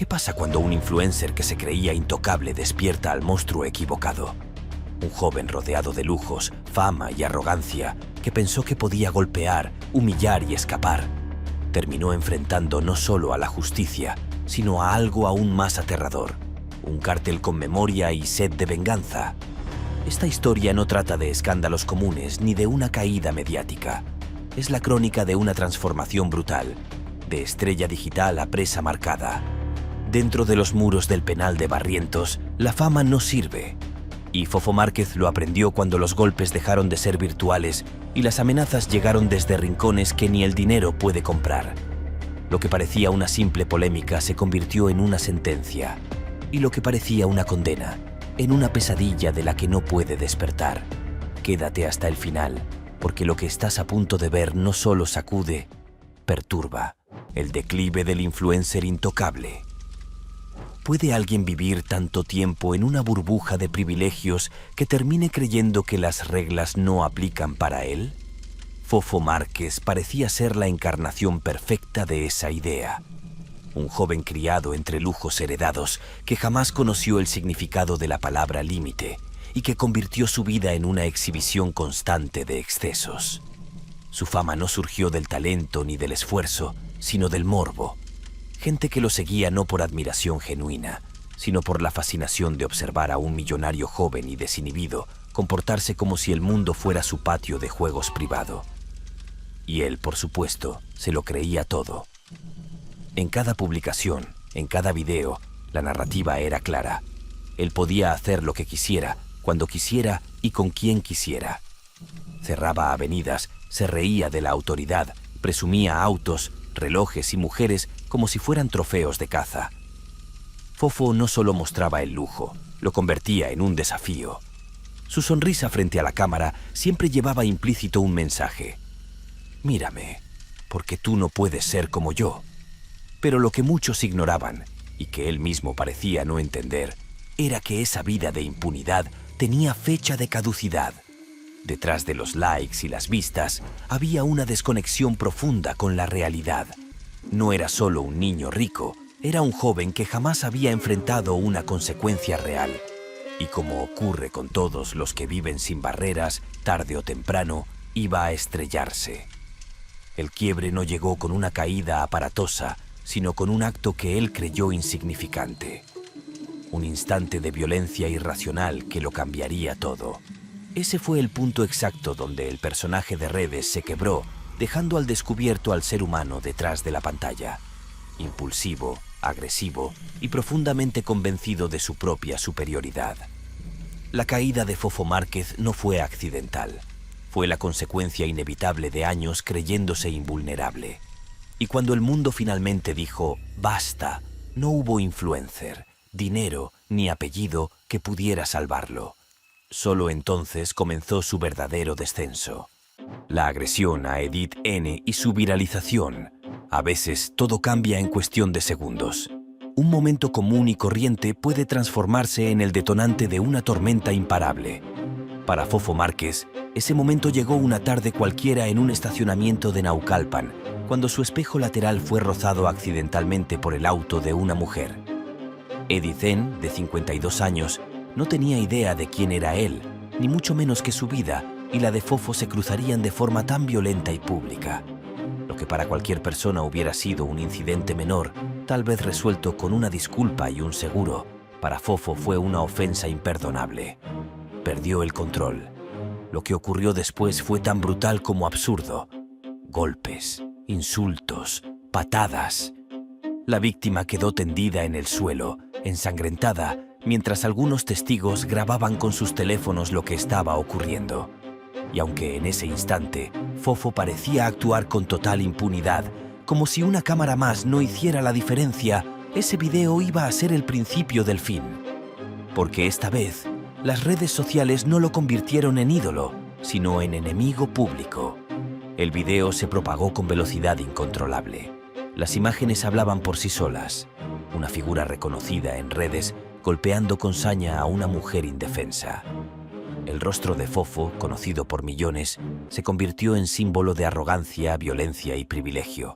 ¿Qué pasa cuando un influencer que se creía intocable despierta al monstruo equivocado? Un joven rodeado de lujos, fama y arrogancia, que pensó que podía golpear, humillar y escapar, terminó enfrentando no solo a la justicia, sino a algo aún más aterrador, un cártel con memoria y sed de venganza. Esta historia no trata de escándalos comunes ni de una caída mediática. Es la crónica de una transformación brutal, de estrella digital a presa marcada. Dentro de los muros del penal de Barrientos, la fama no sirve. Y Fofo Márquez lo aprendió cuando los golpes dejaron de ser virtuales y las amenazas llegaron desde rincones que ni el dinero puede comprar. Lo que parecía una simple polémica se convirtió en una sentencia. Y lo que parecía una condena, en una pesadilla de la que no puede despertar. Quédate hasta el final, porque lo que estás a punto de ver no solo sacude, perturba. El declive del influencer intocable. ¿Puede alguien vivir tanto tiempo en una burbuja de privilegios que termine creyendo que las reglas no aplican para él? Fofo Márquez parecía ser la encarnación perfecta de esa idea. Un joven criado entre lujos heredados que jamás conoció el significado de la palabra límite y que convirtió su vida en una exhibición constante de excesos. Su fama no surgió del talento ni del esfuerzo, sino del morbo. Gente que lo seguía no por admiración genuina, sino por la fascinación de observar a un millonario joven y desinhibido comportarse como si el mundo fuera su patio de juegos privado. Y él, por supuesto, se lo creía todo. En cada publicación, en cada video, la narrativa era clara. Él podía hacer lo que quisiera, cuando quisiera y con quien quisiera. Cerraba avenidas, se reía de la autoridad, presumía autos, relojes y mujeres como si fueran trofeos de caza. Fofo no solo mostraba el lujo, lo convertía en un desafío. Su sonrisa frente a la cámara siempre llevaba implícito un mensaje. Mírame, porque tú no puedes ser como yo. Pero lo que muchos ignoraban, y que él mismo parecía no entender, era que esa vida de impunidad tenía fecha de caducidad. Detrás de los likes y las vistas, había una desconexión profunda con la realidad. No era solo un niño rico, era un joven que jamás había enfrentado una consecuencia real. Y como ocurre con todos los que viven sin barreras, tarde o temprano, iba a estrellarse. El quiebre no llegó con una caída aparatosa, sino con un acto que él creyó insignificante. Un instante de violencia irracional que lo cambiaría todo. Ese fue el punto exacto donde el personaje de redes se quebró, dejando al descubierto al ser humano detrás de la pantalla. Impulsivo, agresivo y profundamente convencido de su propia superioridad. La caída de Fofo Márquez no fue accidental. Fue la consecuencia inevitable de años creyéndose invulnerable. Y cuando el mundo finalmente dijo «basta», no hubo influencer, dinero ni apellido que pudiera salvarlo. Solo entonces comenzó su verdadero descenso. La agresión a Edith N. y su viralización. A veces todo cambia en cuestión de segundos. Un momento común y corriente puede transformarse en el detonante de una tormenta imparable. Para Fofo Márquez, ese momento llegó una tarde cualquiera en un estacionamiento de Naucalpan, cuando su espejo lateral fue rozado accidentalmente por el auto de una mujer. Edith N., de 52 años, no tenía idea de quién era él, ni mucho menos que su vida y la de Fofo se cruzarían de forma tan violenta y pública. Lo que para cualquier persona hubiera sido un incidente menor, tal vez resuelto con una disculpa y un seguro, para Fofo fue una ofensa imperdonable. Perdió el control. Lo que ocurrió después fue tan brutal como absurdo. Golpes, insultos, patadas. La víctima quedó tendida en el suelo, ensangrentada, mientras algunos testigos grababan con sus teléfonos lo que estaba ocurriendo. Y aunque en ese instante Fofo parecía actuar con total impunidad, como si una cámara más no hiciera la diferencia, ese video iba a ser el principio del fin. Porque esta vez, las redes sociales no lo convirtieron en ídolo, sino en enemigo público. El video se propagó con velocidad incontrolable. Las imágenes hablaban por sí solas. Una figura reconocida en redes golpeando con saña a una mujer indefensa. El rostro de Fofo, conocido por millones, se convirtió en símbolo de arrogancia, violencia y privilegio.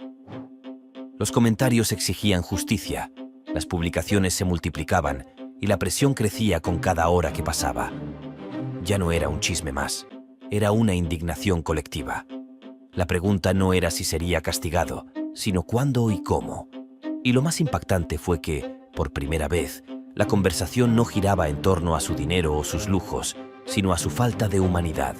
Los comentarios exigían justicia, Las publicaciones se multiplicaban y la presión crecía con cada hora que pasaba. Ya no era un chisme más, era una indignación colectiva. La pregunta no era si sería castigado, sino cuándo y cómo. Y lo más impactante fue que, por primera vez, la conversación no giraba en torno a su dinero o sus lujos, sino a su falta de humanidad.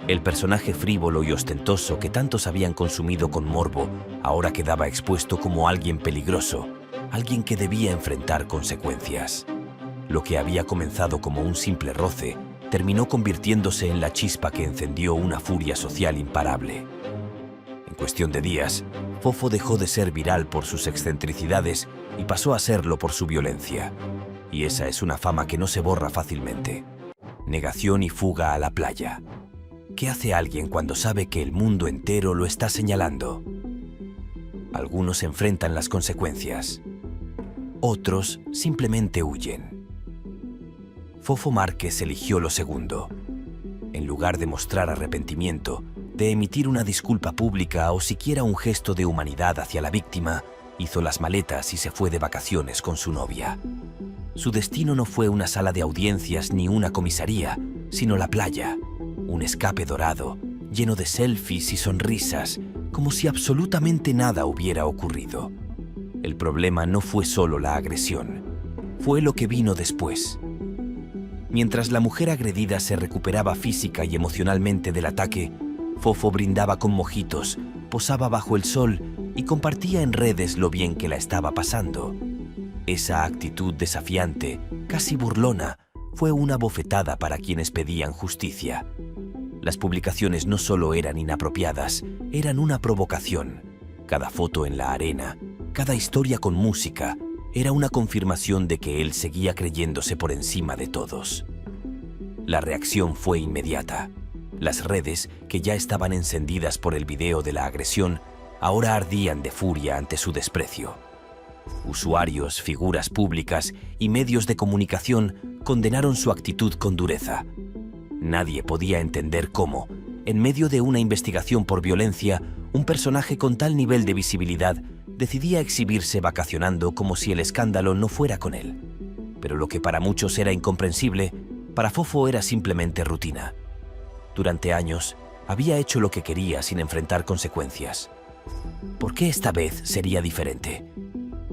El personaje frívolo y ostentoso que tantos habían consumido con morbo ahora quedaba expuesto como alguien peligroso, alguien que debía enfrentar consecuencias. Lo que había comenzado como un simple roce terminó convirtiéndose en la chispa que encendió una furia social imparable. En cuestión de días, Fofo dejó de ser viral por sus excentricidades y pasó a serlo por su violencia. Y esa es una fama que no se borra fácilmente. Negación y fuga a la playa. ¿Qué hace alguien cuando sabe que el mundo entero lo está señalando? Algunos enfrentan las consecuencias. Otros simplemente huyen. Fofo Márquez eligió lo segundo. En lugar de mostrar arrepentimiento, de emitir una disculpa pública o siquiera un gesto de humanidad hacia la víctima, hizo las maletas y se fue de vacaciones con su novia. Su destino no fue una sala de audiencias ni una comisaría, sino la playa, un escape dorado, lleno de selfies y sonrisas, como si absolutamente nada hubiera ocurrido. El problema no fue solo la agresión, fue lo que vino después. Mientras la mujer agredida se recuperaba física y emocionalmente del ataque, Fofo brindaba con mojitos, posaba bajo el sol y compartía en redes lo bien que la estaba pasando. Esa actitud desafiante, casi burlona, fue una bofetada para quienes pedían justicia. Las publicaciones no solo eran inapropiadas, eran una provocación. Cada foto en la arena, cada historia con música, era una confirmación de que él seguía creyéndose por encima de todos. La reacción fue inmediata. Las redes, que ya estaban encendidas por el video de la agresión, ahora ardían de furia ante su desprecio. Usuarios, figuras públicas y medios de comunicación condenaron su actitud con dureza. Nadie podía entender cómo, en medio de una investigación por violencia, un personaje con tal nivel de visibilidad decidía exhibirse vacacionando como si el escándalo no fuera con él. Pero lo que para muchos era incomprensible, para Fofo era simplemente rutina. Durante años, había hecho lo que quería sin enfrentar consecuencias. ¿Por qué esta vez sería diferente?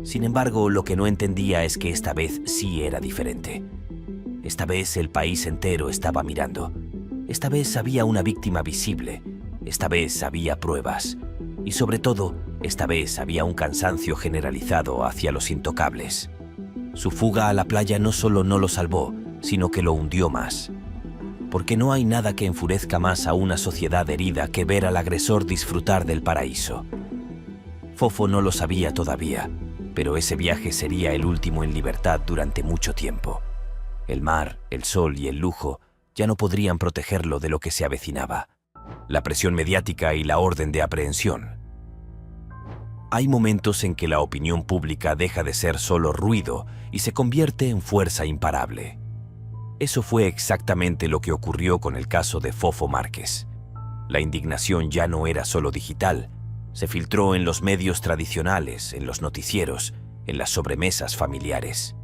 Sin embargo, lo que no entendía es que esta vez sí era diferente. Esta vez el país entero estaba mirando. Esta vez había una víctima visible. Esta vez había pruebas. Y sobre todo, esta vez había un cansancio generalizado hacia los intocables. Su fuga a la playa no solo no lo salvó, sino que lo hundió más. Porque no hay nada que enfurezca más a una sociedad herida que ver al agresor disfrutar del paraíso. Fofo no lo sabía todavía, pero ese viaje sería el último en libertad durante mucho tiempo. El mar, el sol y el lujo ya no podrían protegerlo de lo que se avecinaba. La presión mediática y la orden de aprehensión. Hay momentos en que la opinión pública deja de ser solo ruido y se convierte en fuerza imparable. Eso fue exactamente lo que ocurrió con el caso de Fofo Márquez. La indignación ya no era solo digital, se filtró en los medios tradicionales, en los noticieros, en las sobremesas familiares.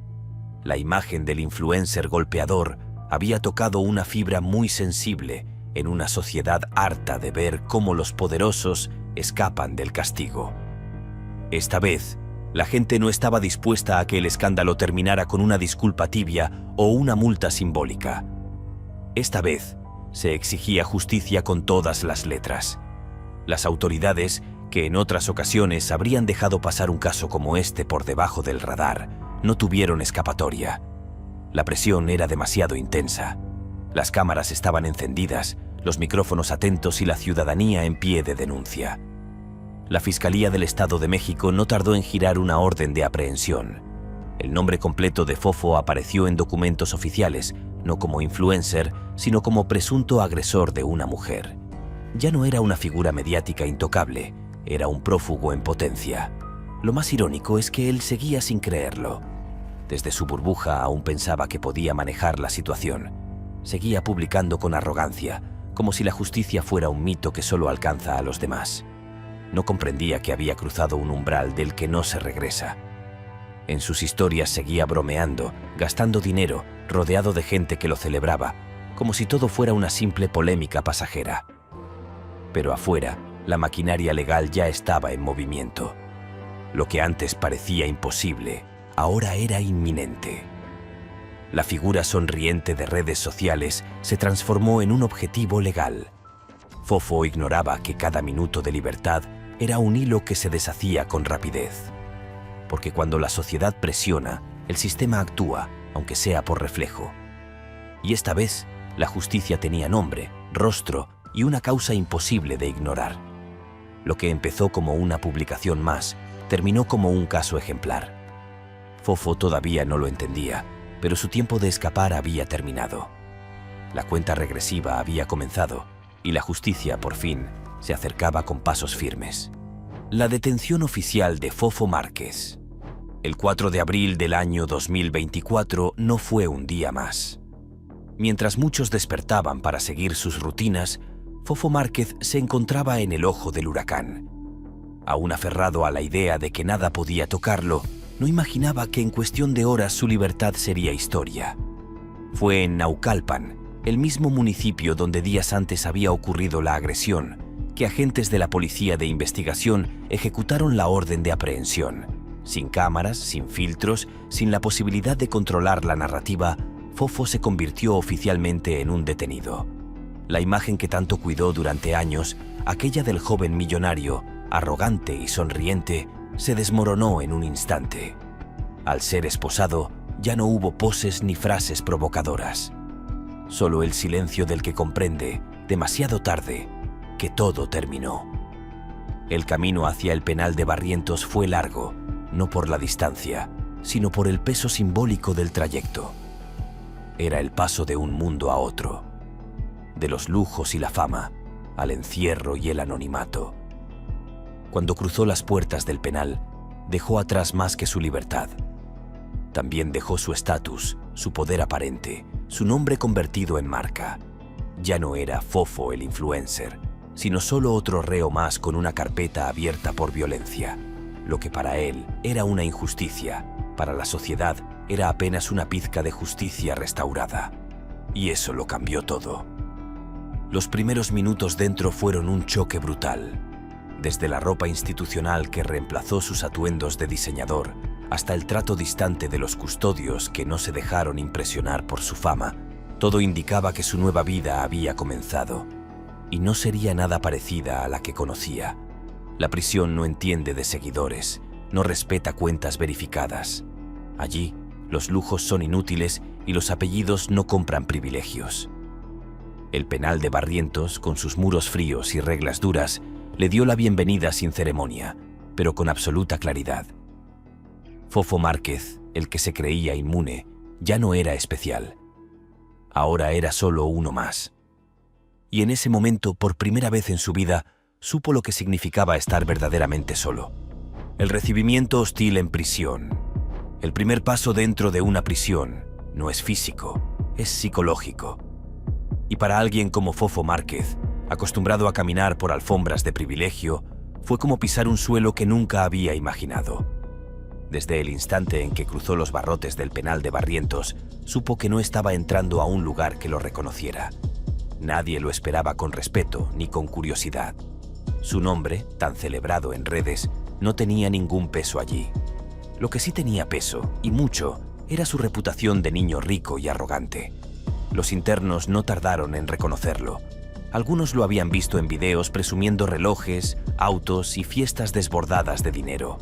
La imagen del influencer golpeador había tocado una fibra muy sensible en una sociedad harta de ver cómo los poderosos escapan del castigo. Esta vez, la gente no estaba dispuesta a que el escándalo terminara con una disculpa tibia o una multa simbólica. Esta vez, se exigía justicia con todas las letras. Las autoridades, que en otras ocasiones habrían dejado pasar un caso como este por debajo del radar, no tuvieron escapatoria. La presión era demasiado intensa. Las cámaras estaban encendidas, los micrófonos atentos y la ciudadanía en pie de denuncia. La Fiscalía del Estado de México no tardó en girar una orden de aprehensión. El nombre completo de Fofo apareció en documentos oficiales, no como influencer, sino como presunto agresor de una mujer. Ya no era una figura mediática intocable, era un prófugo en potencia. Lo más irónico es que él seguía sin creerlo. Desde su burbuja aún pensaba que podía manejar la situación. Seguía publicando con arrogancia, como si la justicia fuera un mito que solo alcanza a los demás. No comprendía que había cruzado un umbral del que no se regresa. En sus historias seguía bromeando, gastando dinero, rodeado de gente que lo celebraba, como si todo fuera una simple polémica pasajera. Pero afuera, la maquinaria legal ya estaba en movimiento. Lo que antes parecía imposible, ahora era inminente. La figura sonriente de redes sociales se transformó en un objetivo legal. Fofo ignoraba que cada minuto de libertad era un hilo que se deshacía con rapidez. Porque cuando la sociedad presiona, el sistema actúa, aunque sea por reflejo. Y esta vez, la justicia tenía nombre, rostro y una causa imposible de ignorar. Lo que empezó como una publicación más, terminó como un caso ejemplar. Fofo todavía no lo entendía, pero su tiempo de escapar había terminado. La cuenta regresiva había comenzado y la justicia, por fin, se acercaba con pasos firmes. La detención oficial de Fofo Márquez. El 4 de abril del año 2024 no fue un día más. Mientras muchos despertaban para seguir sus rutinas, Fofo Márquez se encontraba en el ojo del huracán. Aún aferrado a la idea de que nada podía tocarlo, no imaginaba que en cuestión de horas su libertad sería historia. Fue en Naucalpan, el mismo municipio donde días antes había ocurrido la agresión, que agentes de la Policía de Investigación ejecutaron la orden de aprehensión. Sin cámaras, sin filtros, sin la posibilidad de controlar la narrativa, Fofo se convirtió oficialmente en un detenido. La imagen que tanto cuidó durante años, aquella del joven millonario, arrogante y sonriente, se desmoronó en un instante. Al ser esposado, ya no hubo poses ni frases provocadoras. Solo el silencio del que comprende, demasiado tarde, que todo terminó. El camino hacia el penal de Barrientos fue largo, no por la distancia, sino por el peso simbólico del trayecto. Era el paso de un mundo a otro, de los lujos y la fama, al encierro y el anonimato. Cuando cruzó las puertas del penal, dejó atrás más que su libertad. También dejó su estatus, su poder aparente, su nombre convertido en marca. Ya no era Fofo el influencer, sino solo otro reo más con una carpeta abierta por violencia. Lo que para él era una injusticia, para la sociedad era apenas una pizca de justicia restaurada. Y eso lo cambió todo. Los primeros minutos dentro fueron un choque brutal. Desde la ropa institucional que reemplazó sus atuendos de diseñador, hasta el trato distante de los custodios que no se dejaron impresionar por su fama, todo indicaba que su nueva vida había comenzado. Y no sería nada parecida a la que conocía. La prisión no entiende de seguidores, no respeta cuentas verificadas. Allí, los lujos son inútiles y los apellidos no compran privilegios. El penal de Barrientos, con sus muros fríos y reglas duras, le dio la bienvenida sin ceremonia, pero con absoluta claridad. Fofo Márquez, el que se creía inmune, ya no era especial. Ahora era solo uno más. Y en ese momento, por primera vez en su vida, supo lo que significaba estar verdaderamente solo. El recibimiento hostil en prisión. El primer paso dentro de una prisión no es físico, es psicológico. Y para alguien como Fofo Márquez, acostumbrado a caminar por alfombras de privilegio, fue como pisar un suelo que nunca había imaginado. Desde el instante en que cruzó los barrotes del penal de Barrientos, supo que no estaba entrando a un lugar que lo reconociera. Nadie lo esperaba con respeto ni con curiosidad. Su nombre, tan celebrado en redes, no tenía ningún peso allí. Lo que sí tenía peso, y mucho, era su reputación de niño rico y arrogante. Los internos no tardaron en reconocerlo. Algunos lo habían visto en videos presumiendo relojes, autos y fiestas desbordadas de dinero.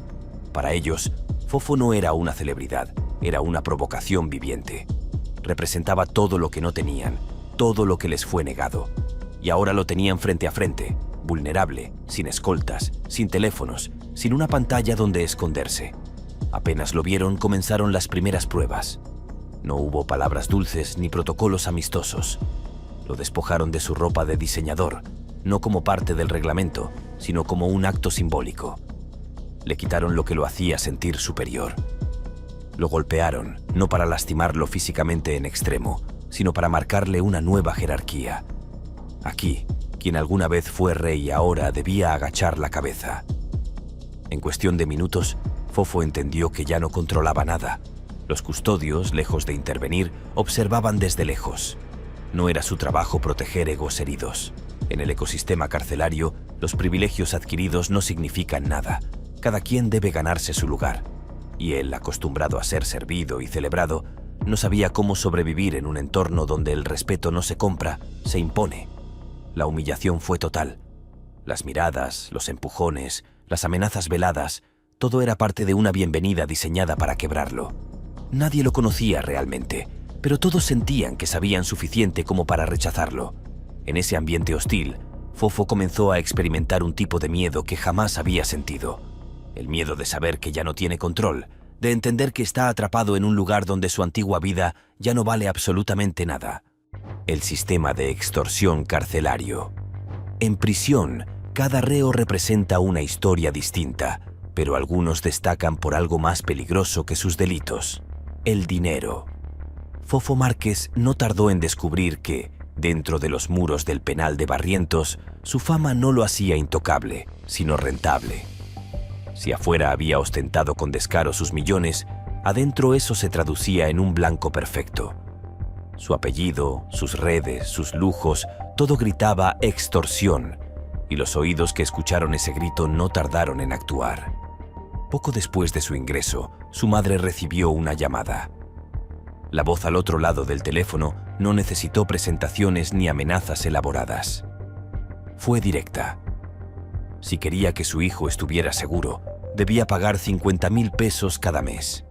Para ellos, Fofo no era una celebridad, era una provocación viviente. Representaba todo lo que no tenían, todo lo que les fue negado. Y ahora lo tenían frente a frente, vulnerable, sin escoltas, sin teléfonos, sin una pantalla donde esconderse. Apenas lo vieron, comenzaron las primeras pruebas. No hubo palabras dulces ni protocolos amistosos. Lo despojaron de su ropa de diseñador, no como parte del reglamento, sino como un acto simbólico. Le quitaron lo que lo hacía sentir superior. Lo golpearon, no para lastimarlo físicamente en extremo, sino para marcarle una nueva jerarquía. Aquí, quien alguna vez fue rey ahora debía agachar la cabeza. En cuestión de minutos, Fofo entendió que ya no controlaba nada. Los custodios, lejos de intervenir, observaban desde lejos. No era su trabajo proteger egos heridos. En el ecosistema carcelario, los privilegios adquiridos no significan nada. Cada quien debe ganarse su lugar. Y él, acostumbrado a ser servido y celebrado, no sabía cómo sobrevivir en un entorno donde el respeto no se compra, se impone. La humillación fue total. Las miradas, los empujones, las amenazas veladas, todo era parte de una bienvenida diseñada para quebrarlo. Nadie lo conocía realmente, pero todos sentían que sabían suficiente como para rechazarlo. En ese ambiente hostil, Fofo comenzó a experimentar un tipo de miedo que jamás había sentido. El miedo de saber que ya no tiene control, de entender que está atrapado en un lugar donde su antigua vida ya no vale absolutamente nada. El sistema de extorsión carcelario. En prisión, cada reo representa una historia distinta, pero algunos destacan por algo más peligroso que sus delitos: el dinero. Fofo Márquez no tardó en descubrir que, dentro de los muros del penal de Barrientos, su fama no lo hacía intocable, sino rentable. Si afuera había ostentado con descaro sus millones, adentro eso se traducía en un blanco perfecto. Su apellido, sus redes, sus lujos, todo gritaba extorsión, y los oídos que escucharon ese grito no tardaron en actuar. Poco después de su ingreso, su madre recibió una llamada. La voz al otro lado del teléfono no necesitó presentaciones ni amenazas elaboradas. Fue directa. Si quería que su hijo estuviera seguro, debía pagar 50,000 pesos cada mes.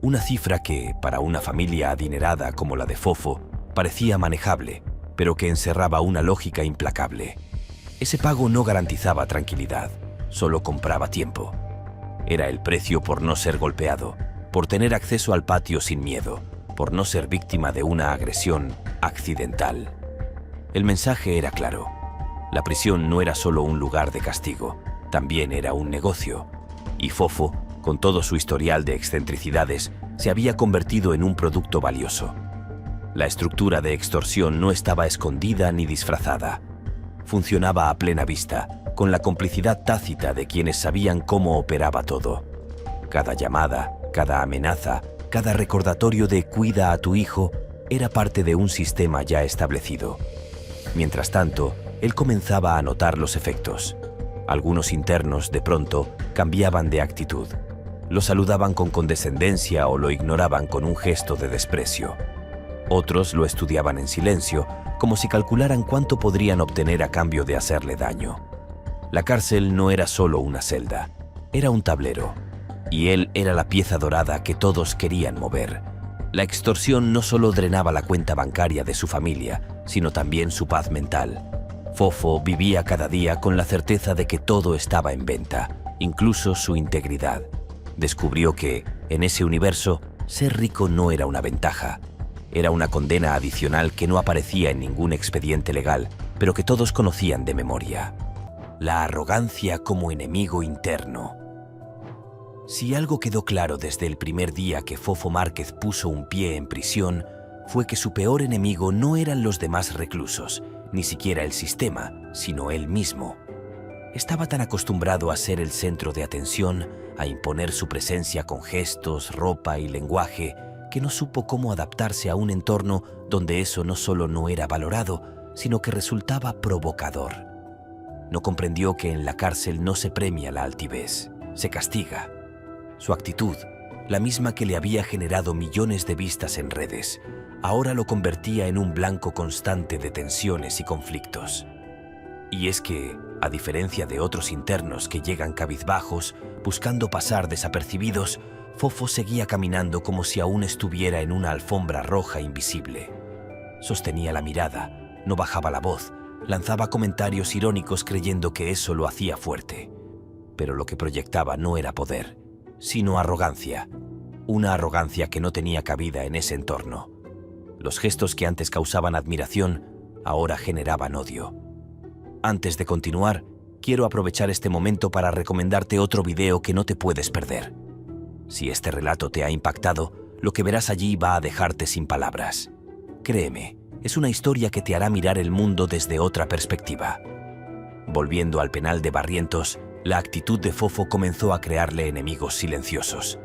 Una cifra que, para una familia adinerada como la de Fofo, parecía manejable, pero que encerraba una lógica implacable. Ese pago no garantizaba tranquilidad, solo compraba tiempo. Era el precio por no ser golpeado, por tener acceso al patio sin miedo, por no ser víctima de una agresión accidental. El mensaje era claro. La prisión no era solo un lugar de castigo, también era un negocio. Y Fofo, con todo su historial de excentricidades, se había convertido en un producto valioso. La estructura de extorsión no estaba escondida ni disfrazada. Funcionaba a plena vista, con la complicidad tácita de quienes sabían cómo operaba todo. Cada llamada, cada amenaza, cada recordatorio de «cuida a tu hijo» era parte de un sistema ya establecido. Mientras tanto, él comenzaba a notar los efectos. Algunos internos, de pronto, cambiaban de actitud. Lo saludaban con condescendencia o lo ignoraban con un gesto de desprecio. Otros lo estudiaban en silencio, como si calcularan cuánto podrían obtener a cambio de hacerle daño. La cárcel no era solo una celda, era un tablero. Y él era la pieza dorada que todos querían mover. La extorsión no solo drenaba la cuenta bancaria de su familia, sino también su paz mental. Fofo vivía cada día con la certeza de que todo estaba en venta, incluso su integridad. Descubrió que, en ese universo, ser rico no era una ventaja. Era una condena adicional que no aparecía en ningún expediente legal, pero que todos conocían de memoria. La arrogancia como enemigo interno. Si algo quedó claro desde el primer día que Fofo Márquez puso un pie en prisión, fue que su peor enemigo no eran los demás reclusos, ni siquiera el sistema, sino él mismo. Estaba tan acostumbrado a ser el centro de atención, a imponer su presencia con gestos, ropa y lenguaje, que no supo cómo adaptarse a un entorno donde eso no solo no era valorado, sino que resultaba provocador. No comprendió que en la cárcel no se premia la altivez, se castiga. Su actitud, la misma que le había generado millones de vistas en redes, ahora lo convertía en un blanco constante de tensiones y conflictos. Y es que, a diferencia de otros internos que llegan cabizbajos, buscando pasar desapercibidos, Fofo seguía caminando como si aún estuviera en una alfombra roja invisible. Sostenía la mirada, no bajaba la voz, lanzaba comentarios irónicos creyendo que eso lo hacía fuerte. Pero lo que proyectaba no era poder, sino arrogancia. Una arrogancia que no tenía cabida en ese entorno. Los gestos que antes causaban admiración, ahora generaban odio. Antes de continuar, quiero aprovechar este momento para recomendarte otro video que no te puedes perder. Si este relato te ha impactado, lo que verás allí va a dejarte sin palabras. Créeme, es una historia que te hará mirar el mundo desde otra perspectiva. Volviendo al penal de Barrientos, La actitud de Fofo comenzó a crearle enemigos silenciosos.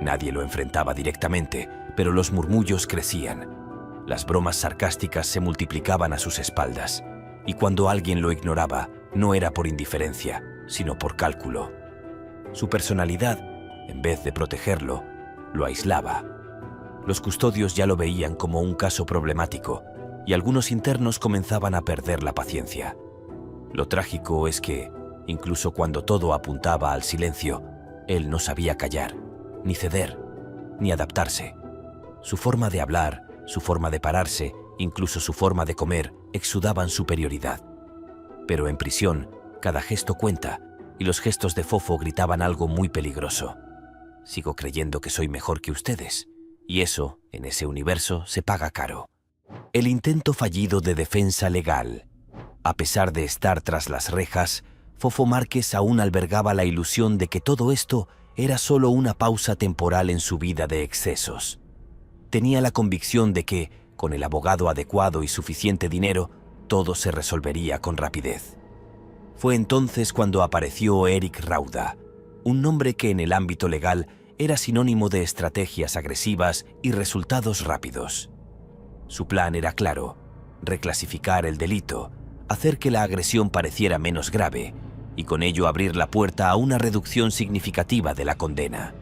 Nadie lo enfrentaba directamente, pero los murmullos crecían. Las bromas sarcásticas se multiplicaban a sus espaldas, y cuando alguien lo ignoraba, no era por indiferencia, sino por cálculo. Su personalidad, en vez de protegerlo, lo aislaba. Los custodios ya lo veían como un caso problemático, y algunos internos comenzaban a perder la paciencia. Lo trágico es que, incluso cuando todo apuntaba al silencio, él no sabía callar, ni ceder, ni adaptarse. Su forma de hablar, su forma de pararse, incluso su forma de comer, exudaban superioridad. Pero en prisión, cada gesto cuenta, y los gestos de Fofo gritaban algo muy peligroso. Sigo creyendo que soy mejor que ustedes, y eso, en ese universo, se paga caro. El intento fallido de defensa legal. A pesar de estar tras las rejas, Fofo Márquez aún albergaba la ilusión de que todo esto era solo una pausa temporal en su vida de excesos. Tenía la convicción de que, con el abogado adecuado y suficiente dinero, todo se resolvería con rapidez. Fue entonces cuando apareció Eric Rauda, un nombre que en el ámbito legal era sinónimo de estrategias agresivas y resultados rápidos. Su plan era claro: reclasificar el delito, hacer que la agresión pareciera menos grave y con ello abrir la puerta a una reducción significativa de la condena.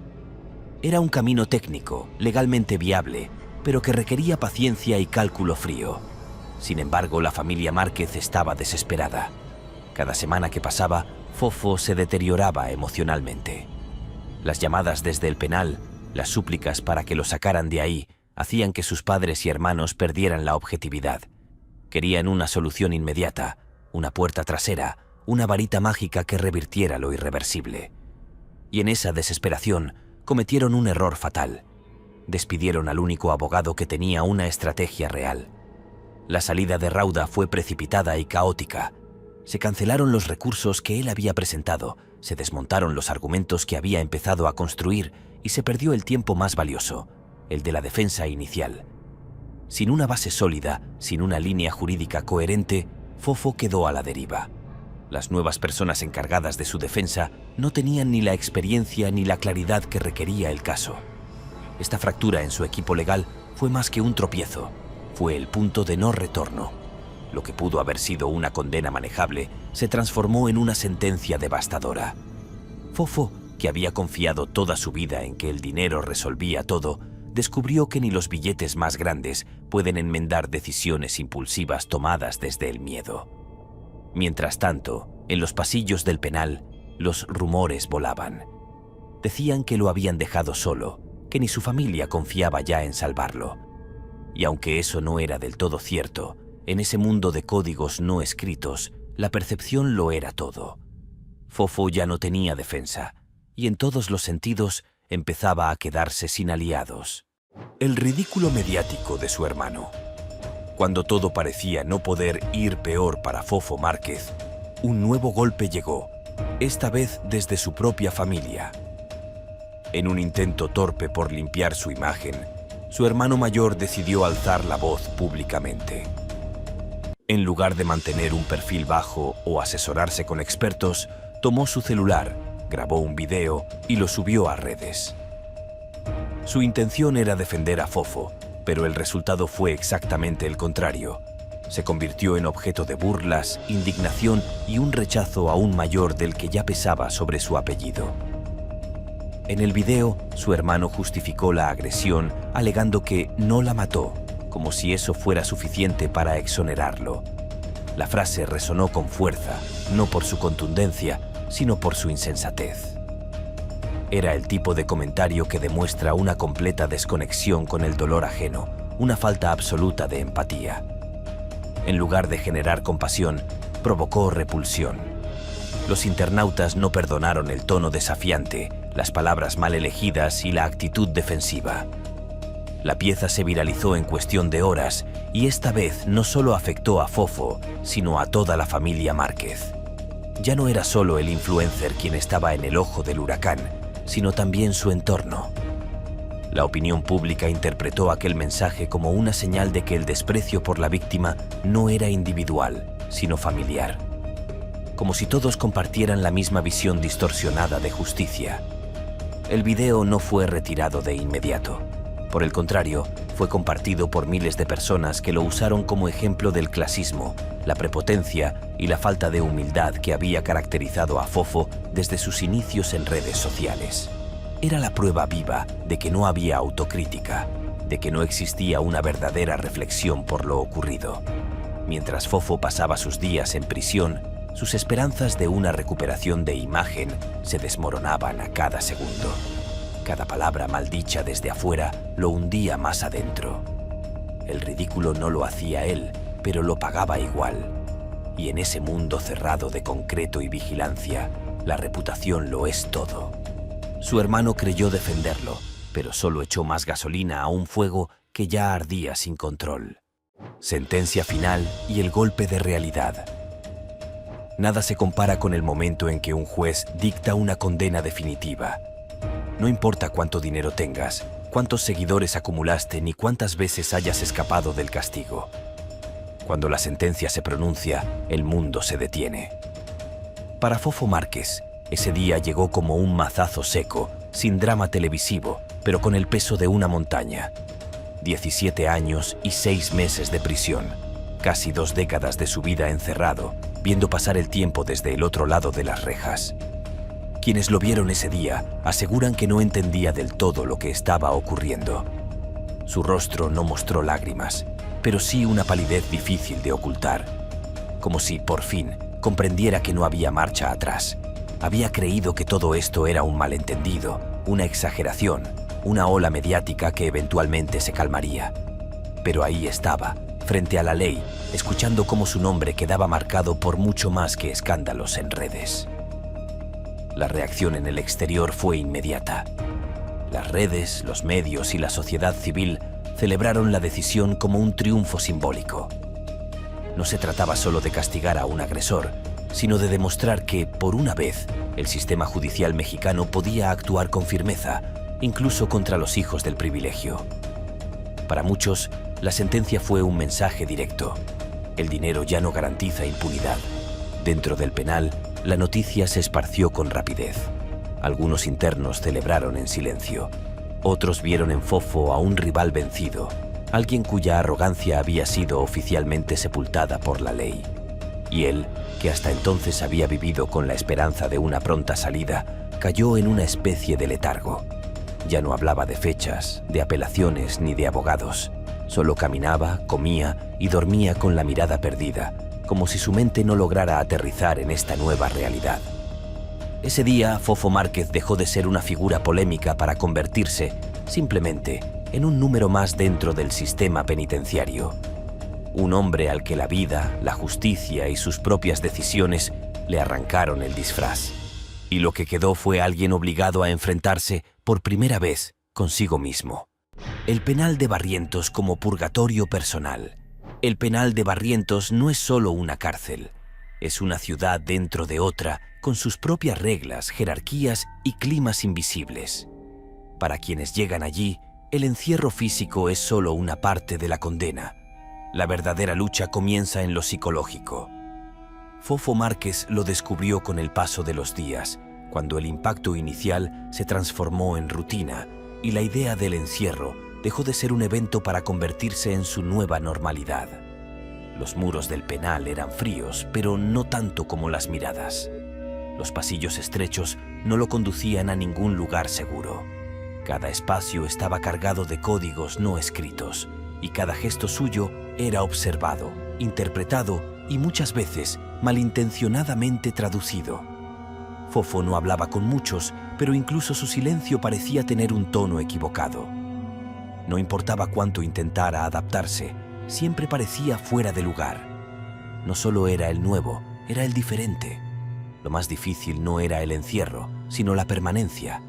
Era un camino técnico, legalmente viable, pero que requería paciencia y cálculo frío. Sin embargo, la familia Márquez estaba desesperada. Cada semana que pasaba, Fofo se deterioraba emocionalmente. Las llamadas desde el penal, las súplicas para que lo sacaran de ahí, hacían que sus padres y hermanos perdieran la objetividad. Querían una solución inmediata, una puerta trasera, una varita mágica que revirtiera lo irreversible. Y en esa desesperación cometieron un error fatal. Despidieron al único abogado que tenía una estrategia real. La salida de Rauda fue precipitada y caótica. Se cancelaron los recursos que él había presentado, se desmontaron los argumentos que había empezado a construir y se perdió el tiempo más valioso, el de la defensa inicial. Sin una base sólida, sin una línea jurídica coherente, Fofo quedó a la deriva. Las nuevas personas encargadas de su defensa no tenían ni la experiencia ni la claridad que requería el caso. Esta fractura en su equipo legal fue más que un tropiezo, fue el punto de no retorno. Lo que pudo haber sido una condena manejable se transformó en una sentencia devastadora. Fofo, que había confiado toda su vida en que el dinero resolvía todo, descubrió que ni los billetes más grandes pueden enmendar decisiones impulsivas tomadas desde el miedo. Mientras tanto, en los pasillos del penal, los rumores volaban. Decían que lo habían dejado solo, que ni su familia confiaba ya en salvarlo. Y aunque eso no era del todo cierto, en ese mundo de códigos no escritos, la percepción lo era todo. Fofo ya no tenía defensa, y en todos los sentidos empezaba a quedarse sin aliados. El ridículo mediático de su hermano. Cuando todo parecía no poder ir peor para Fofo Márquez, un nuevo golpe llegó, esta vez desde su propia familia. En un intento torpe por limpiar su imagen, su hermano mayor decidió alzar la voz públicamente. En lugar de mantener un perfil bajo o asesorarse con expertos, tomó su celular, grabó un video y lo subió a redes. Su intención era defender a Fofo, pero el resultado fue exactamente el contrario. Se convirtió en objeto de burlas, indignación y un rechazo aún mayor del que ya pesaba sobre su apellido. En el video, su hermano justificó la agresión alegando que no la mató, como si eso fuera suficiente para exonerarlo. La frase resonó con fuerza, no por su contundencia, sino por su insensatez. Era el tipo de comentario que demuestra una completa desconexión con el dolor ajeno, una falta absoluta de empatía. En lugar de generar compasión, provocó repulsión. Los internautas no perdonaron el tono desafiante, las palabras mal elegidas y la actitud defensiva. La pieza se viralizó en cuestión de horas y esta vez no solo afectó a Fofo, sino a toda la familia Márquez. Ya no era solo el influencer quien estaba en el ojo del huracán, sino también su entorno. La opinión pública interpretó aquel mensaje como una señal de que el desprecio por la víctima no era individual, sino familiar. como si todos compartieran la misma visión distorsionada de justicia. El video no fue retirado de inmediato. Por el contrario, fue compartido por miles de personas que lo usaron como ejemplo del clasismo, la prepotencia y la falta de humildad que había caracterizado a Fofo desde sus inicios en redes sociales. Era la prueba viva de que no había autocrítica, de que no existía una verdadera reflexión por lo ocurrido. Mientras Fofo pasaba sus días en prisión, sus esperanzas de una recuperación de imagen se desmoronaban a cada segundo. Cada palabra maldicha desde afuera lo hundía más adentro. El ridículo no lo hacía él, pero lo pagaba igual. Y en ese mundo cerrado de concreto y vigilancia, la reputación lo es todo. Su hermano creyó defenderlo, pero solo echó más gasolina a un fuego que ya ardía sin control. Sentencia final y el golpe de realidad. Nada se compara con el momento en que un juez dicta una condena definitiva. No importa cuánto dinero tengas, cuántos seguidores acumulaste ni cuántas veces hayas escapado del castigo. Cuando la sentencia se pronuncia, el mundo se detiene. Para Fofo Márquez, ese día llegó como un mazazo seco, sin drama televisivo, pero con el peso de una montaña. 17 años y 6 meses de prisión, casi 2 décadas de su vida encerrado, viendo pasar el tiempo desde el otro lado de las rejas. Quienes lo vieron ese día aseguran que no entendía del todo lo que estaba ocurriendo. Su rostro no mostró lágrimas, pero sí una palidez difícil de ocultar, como si, por fin, comprendiera que no había marcha atrás. Había creído que todo esto era un malentendido, una exageración, una ola mediática que eventualmente se calmaría. Pero ahí estaba, frente a la ley, escuchando cómo su nombre quedaba marcado por mucho más que escándalos en redes. La reacción en el exterior fue inmediata. Las redes, los medios y la sociedad civil celebraron la decisión como un triunfo simbólico. No se trataba solo de castigar a un agresor, sino de demostrar que, por una vez, el sistema judicial mexicano podía actuar con firmeza, incluso contra los hijos del privilegio. Para muchos, la sentencia fue un mensaje directo. El dinero ya no garantiza impunidad. Dentro del penal, la noticia se esparció con rapidez. Algunos internos celebraron en silencio. Otros vieron en Fofo a un rival vencido, alguien cuya arrogancia había sido oficialmente sepultada por la ley. Y él, que hasta entonces había vivido con la esperanza de una pronta salida, cayó en una especie de letargo. Ya no hablaba de fechas, de apelaciones ni de abogados. Solo caminaba, comía y dormía con la mirada perdida, como si su mente no lograra aterrizar en esta nueva realidad. Ese día, Fofo Márquez dejó de ser una figura polémica para convertirse, simplemente, en un número más dentro del sistema penitenciario. Un hombre al que la vida, la justicia y sus propias decisiones le arrancaron el disfraz. Y lo que quedó fue alguien obligado a enfrentarse, por primera vez, consigo mismo. El penal de Barrientos como purgatorio personal. El penal de Barrientos no es solo una cárcel. Es una ciudad dentro de otra, con sus propias reglas, jerarquías y climas invisibles. Para quienes llegan allí, el encierro físico es solo una parte de la condena. La verdadera lucha comienza en lo psicológico. Fofo Márquez lo descubrió con el paso de los días, cuando el impacto inicial se transformó en rutina y la idea del encierro dejó de ser un evento para convertirse en su nueva normalidad. Los muros del penal eran fríos, pero no tanto como las miradas. Los pasillos estrechos no lo conducían a ningún lugar seguro. Cada espacio estaba cargado de códigos no escritos, y cada gesto suyo era observado, interpretado y muchas veces malintencionadamente traducido. Fofo no hablaba con muchos, pero incluso su silencio parecía tener un tono equivocado. No importaba cuánto intentara adaptarse, siempre parecía fuera de lugar. No solo era el nuevo, era el diferente. Lo más difícil no era el encierro, sino la permanencia.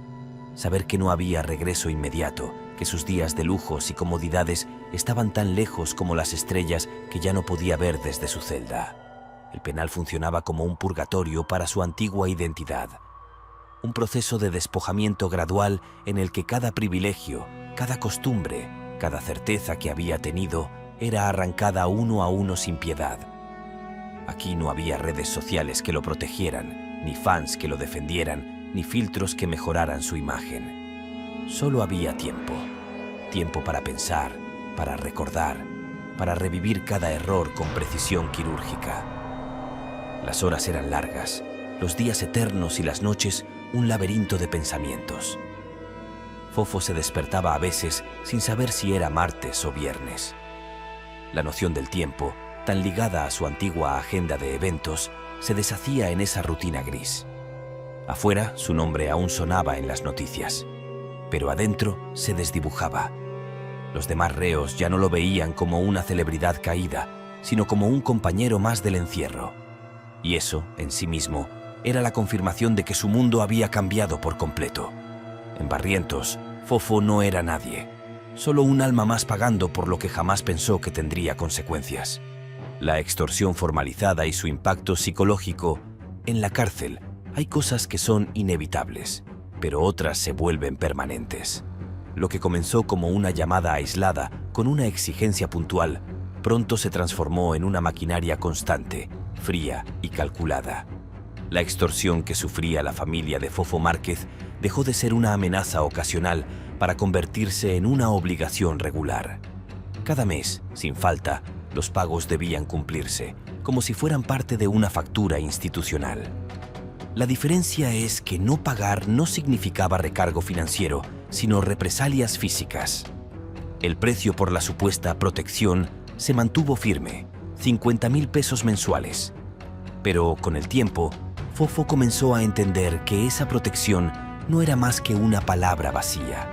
Saber que no había regreso inmediato, que sus días de lujos y comodidades estaban tan lejos como las estrellas que ya no podía ver desde su celda. El penal funcionaba como un purgatorio para su antigua identidad. Un proceso de despojamiento gradual en el que cada privilegio, cada costumbre, cada certeza que había tenido era arrancada uno a uno sin piedad. Aquí no había redes sociales que lo protegieran, ni fans que lo defendieran, ni filtros que mejoraran su imagen. Solo había tiempo. Tiempo para pensar, para recordar, para revivir cada error con precisión quirúrgica. Las horas eran largas, los días eternos y las noches un laberinto de pensamientos. Fofo se despertaba a veces sin saber si era martes o viernes. La noción del tiempo, tan ligada a su antigua agenda de eventos, se deshacía en esa rutina gris. Afuera, su nombre aún sonaba en las noticias, pero adentro se desdibujaba. Los demás reos ya no lo veían como una celebridad caída, sino como un compañero más del encierro. Y eso, en sí mismo, era la confirmación de que su mundo había cambiado por completo. En Barrientos, Fofo no era nadie, solo un alma más pagando por lo que jamás pensó que tendría consecuencias. La extorsión formalizada y su impacto psicológico. En la cárcel hay cosas que son inevitables, pero otras se vuelven permanentes. Lo que comenzó como una llamada aislada con una exigencia puntual, pronto se transformó en una maquinaria constante, fría y calculada. La extorsión que sufría la familia de Fofo Márquez dejó de ser una amenaza ocasional para convertirse en una obligación regular. Cada mes, sin falta, los pagos debían cumplirse, como si fueran parte de una factura institucional. La diferencia es que no pagar no significaba recargo financiero, sino represalias físicas. El precio por la supuesta protección se mantuvo firme, 50,000 pesos mensuales. Pero con el tiempo, Fofo comenzó a entender que esa protección no era más que una palabra vacía.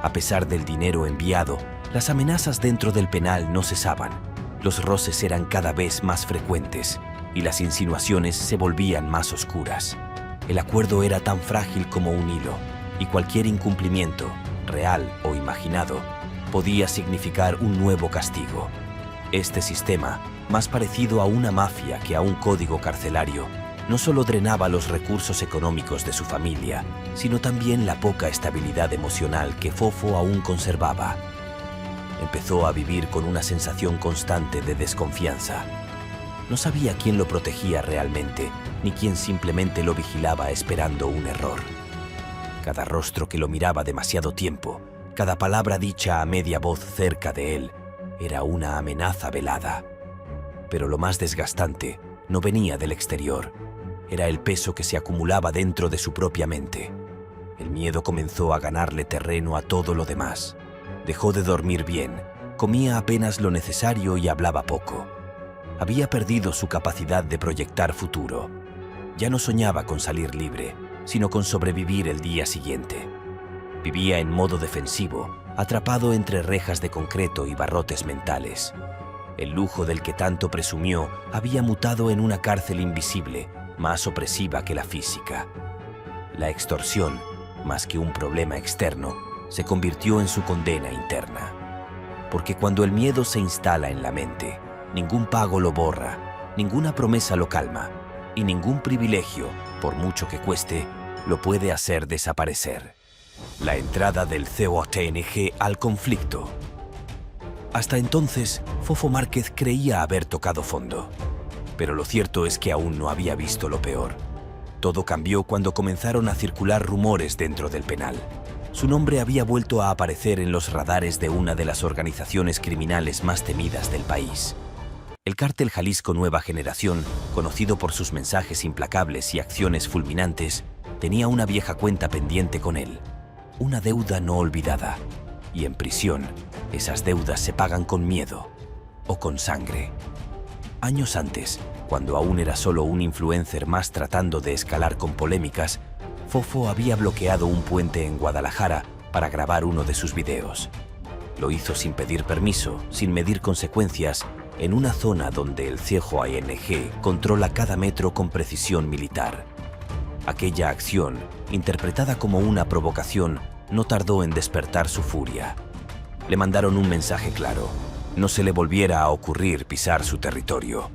A pesar del dinero enviado, las amenazas dentro del penal no cesaban. Los roces eran cada vez más frecuentes y las insinuaciones se volvían más oscuras. El acuerdo era tan frágil como un hilo, y cualquier incumplimiento, real o imaginado, podía significar un nuevo castigo. Este sistema, más parecido a una mafia que a un código carcelario, no solo drenaba los recursos económicos de su familia, sino también la poca estabilidad emocional que Fofo aún conservaba. Empezó a vivir con una sensación constante de desconfianza. No sabía quién lo protegía realmente, ni quién simplemente lo vigilaba esperando un error. Cada rostro que lo miraba demasiado tiempo, cada palabra dicha a media voz cerca de él, era una amenaza velada. Pero lo más desgastante no venía del exterior. Era el peso que se acumulaba dentro de su propia mente. El miedo comenzó a ganarle terreno a todo lo demás. Dejó de dormir bien, comía apenas lo necesario y hablaba poco. Había perdido su capacidad de proyectar futuro. Ya no soñaba con salir libre, sino con sobrevivir el día siguiente. Vivía en modo defensivo, atrapado entre rejas de concreto y barrotes mentales. El lujo del que tanto presumió había mutado en una cárcel invisible, más opresiva que la física. La extorsión, más que un problema externo, se convirtió en su condena interna. Porque cuando el miedo se instala en la mente, ningún pago lo borra, ninguna promesa lo calma, y ningún privilegio, por mucho que cueste, lo puede hacer desaparecer. La entrada del COTNG al conflicto. Hasta entonces, Fofo Márquez creía haber tocado fondo. Pero lo cierto es que aún no había visto lo peor. Todo cambió cuando comenzaron a circular rumores dentro del penal. Su nombre había vuelto a aparecer en los radares de una de las organizaciones criminales más temidas del país. El Cártel Jalisco Nueva Generación, conocido por sus mensajes implacables y acciones fulminantes, tenía una vieja cuenta pendiente con él, una deuda no olvidada. Y en prisión, esas deudas se pagan con miedo o con sangre. Años antes, cuando aún era solo un influencer más tratando de escalar con polémicas, Fofo había bloqueado un puente en Guadalajara para grabar uno de sus videos. Lo hizo sin pedir permiso, sin medir consecuencias, en una zona donde el COING controla cada metro con precisión militar. Aquella acción, interpretada como una provocación, no tardó en despertar su furia. Le mandaron un mensaje claro: no se le volviera a ocurrir pisar su territorio.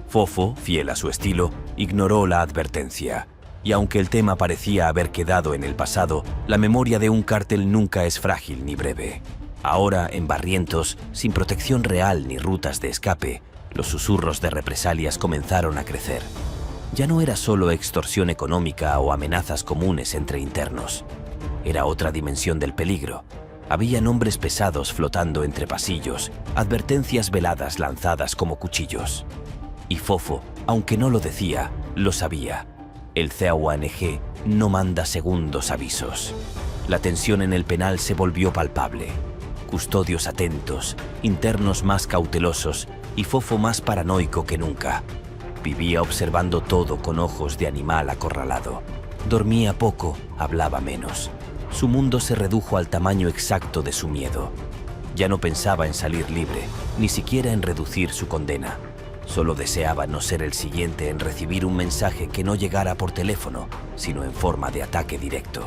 Fofo, fiel a su estilo, ignoró la advertencia. Y aunque el tema parecía haber quedado en el pasado, la memoria de un cártel nunca es frágil ni breve. Ahora, en Barrientos, sin protección real ni rutas de escape, Los susurros de represalias comenzaron a crecer. Ya no era solo extorsión económica o amenazas comunes entre internos. Era otra dimensión del peligro. Había nombres pesados flotando entre pasillos, advertencias veladas lanzadas como cuchillos. Y Fofo, aunque no lo decía, lo sabía. El CAUANG no manda segundos avisos. La tensión en el penal se volvió palpable. Custodios atentos, internos más cautelosos y Fofo más paranoico que nunca. Vivía observando todo con ojos de animal acorralado. Dormía poco, hablaba menos. Su mundo se redujo al tamaño exacto de su miedo. Ya no pensaba en salir libre, ni siquiera en reducir su condena. Solo deseaba no ser el siguiente en recibir un mensaje que no llegara por teléfono, sino en forma de ataque directo.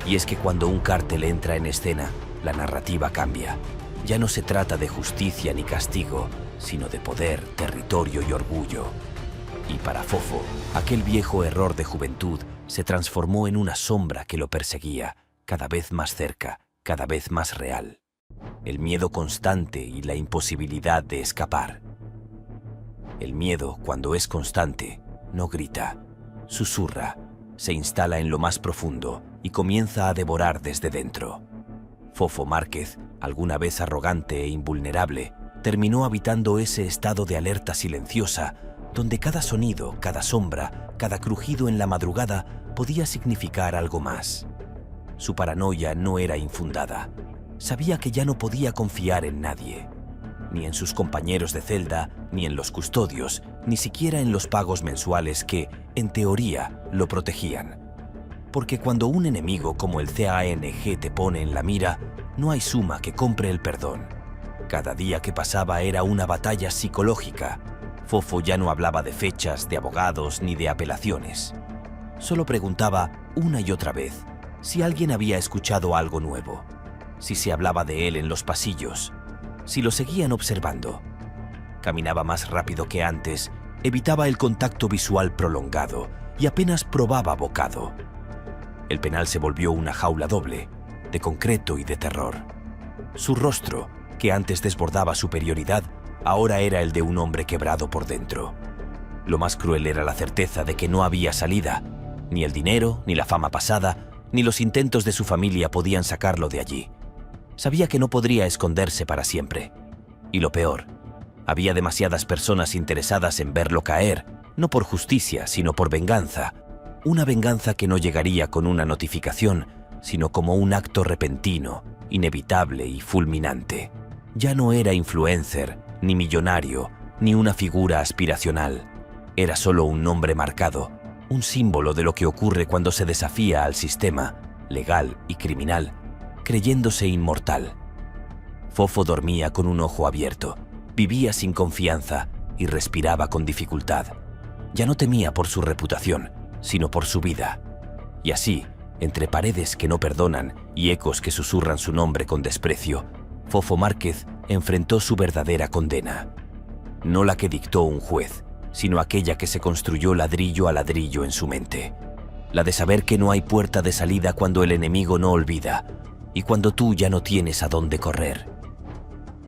Y es que cuando un cártel entra en escena, la narrativa cambia. Ya no se trata de justicia ni castigo, sino de poder, territorio y orgullo. Y para Fofo, aquel viejo error de juventud se transformó en una sombra que lo perseguía, cada vez más cerca, cada vez más real. El miedo constante y la imposibilidad de escapar. El miedo, cuando es constante, no grita, susurra, se instala en lo más profundo y comienza a devorar desde dentro. Fofo Márquez, alguna vez arrogante e invulnerable, terminó habitando ese estado de alerta silenciosa, donde cada sonido, cada sombra, cada crujido en la madrugada podía significar algo más. Su paranoia no era infundada. Sabía que ya no podía confiar en nadie. Ni en sus compañeros de celda, ni en los custodios, ni siquiera en los pagos mensuales que, en teoría, lo protegían. Porque cuando un enemigo como el CANG te pone en la mira, no hay suma que compre el perdón. Cada día que pasaba era una batalla psicológica. Fofo ya no hablaba de fechas, de abogados, ni de apelaciones. Solo preguntaba una y otra vez si alguien había escuchado algo nuevo, si se hablaba de él en los pasillos, si lo seguían observando. Caminaba más rápido que antes, evitaba el contacto visual prolongado y apenas probaba bocado. El penal se volvió una jaula doble, de concreto y de terror. Su rostro, que antes desbordaba superioridad, ahora era el de un hombre quebrado por dentro. Lo más cruel era la certeza de que no había salida. Ni el dinero, ni la fama pasada, ni los intentos de su familia podían sacarlo de allí. Sabía que no podría esconderse para siempre. Y lo peor, había demasiadas personas interesadas en verlo caer, no por justicia, sino por venganza. Una venganza que no llegaría con una notificación, sino como un acto repentino, inevitable y fulminante. Ya no era influencer, ni millonario, ni una figura aspiracional. Era solo un nombre marcado, un símbolo de lo que ocurre cuando se desafía al sistema, legal y criminal, creyéndose inmortal. Fofo dormía con un ojo abierto, vivía sin confianza y respiraba con dificultad. Ya no temía por su reputación, sino por su vida. Y así, entre paredes que no perdonan y ecos que susurran su nombre con desprecio, Fofo Márquez enfrentó su verdadera condena. No la que dictó un juez, sino aquella que se construyó ladrillo a ladrillo en su mente. La de saber que no hay puerta de salida cuando el enemigo no olvida y cuando tú ya no tienes a dónde correr.